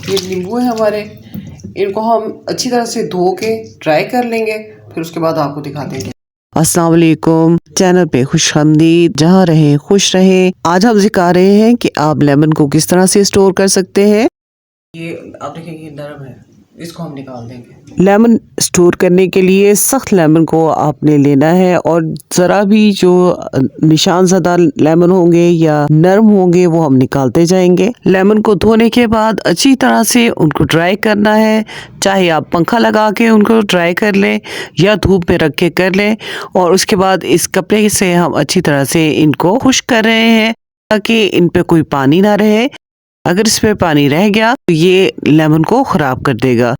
ये नींबू है हमारे, इनको हम अच्छी तरह से धो के ड्राई कर लेंगे, फिर उसके बाद आपको दिखाते हैं। अस्सलाम वालेकुम, चैनल पे खुशआमदीद। जहाँ रहे खुश रहे। आज हम सिखा रहे हैं कि आप लेमन को किस तरह से स्टोर कर सकते हैं। ये आप देखेंगे नरम है, इसको हम निकाल देंगे। लेमन स्टोर करने के लिए सख्त लेमन को आपने लेना है और ज़रा भी जो निशान ज़दा लेमन होंगे या नरम होंगे वो हम निकालते जाएंगे। लेमन को धोने के बाद अच्छी तरह से उनको ड्राई करना है, चाहे आप पंखा लगा के उनको ड्राई कर लें या धूप में रख के कर लें। और उसके बाद इस कपड़े से हम अच्छी तरह से इनको खुश्क कर रहे हैं ताकि इन पे कोई पानी ना रहे। अगर इस पे पानी रह गया तो ये लेमन को ख़राब कर देगा।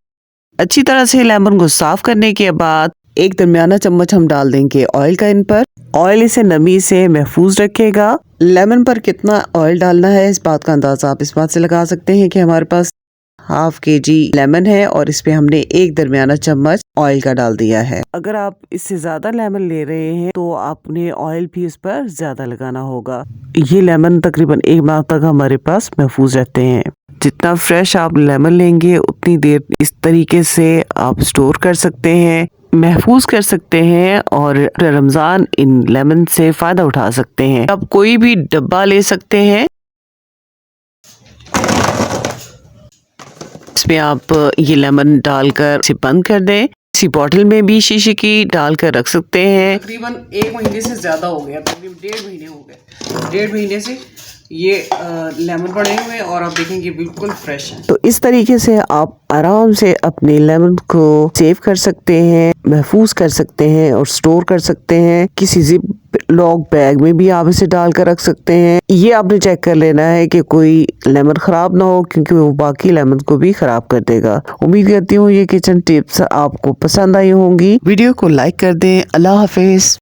अच्छी तरह से लेमन को साफ करने के बाद एक दरमियाना चम्मच हम डाल देंगे ऑयल का इन पर। ऑयल इसे नमी से महफूज रखेगा। लेमन पर कितना ऑयल डालना है इस बात का अंदाज़ा आप इस बात से लगा सकते हैं कि हमारे पास हाफ kg लेमन है और इस पे हमने एक दरमियाना चम्मच ऑयल का डाल दिया है। अगर आप इससे ज़्यादा लेमन ले रहे हैं तो आपने ऑयल भी इस पर ज़्यादा लगाना होगा। ये लेमन तकरीबन 1 माह तक हमारे पास महफूज रहते हैं। जितना फ्रेश आप लेमन लेंगे उतनी देर इस तरीके से आप स्टोर कर सकते हैं, महफूज कर सकते हैं और रमज़ान इन लेमन से फ़ायदा उठा सकते हैं। आप कोई भी डब्बा ले सकते हैं, इसमें आप ये लेमन डालकर इसे बंद कर दें। इसी बॉटल में भी शीशे की डालकर रख सकते हैं। तकरीबन 1 महीने से ज़्यादा हो गया, तकरीबन 1.5 महीने हो गए। 1.5 महीने से ये लेमन पड़े हुए और आप देखेंगे बिल्कुल फ्रेश है। तो इस तरीके से आप आराम से अपने लेमन को सेव कर सकते हैं, महफूज कर सकते हैं और स्टोर कर सकते हैं। किसी जिप लॉक बैग में भी आप इसे डाल कर रख सकते हैं। ये आपने चेक कर लेना है कि कोई लेमन ख़राब ना हो, क्योंकि वो बाकी लेमन को भी ख़राब कर देगा। उम्मीद करती हूँ ये किचन टिप्स आपको पसंद आई होंगी। वीडियो को लाइक कर दें। अल्लाह हाफिज़।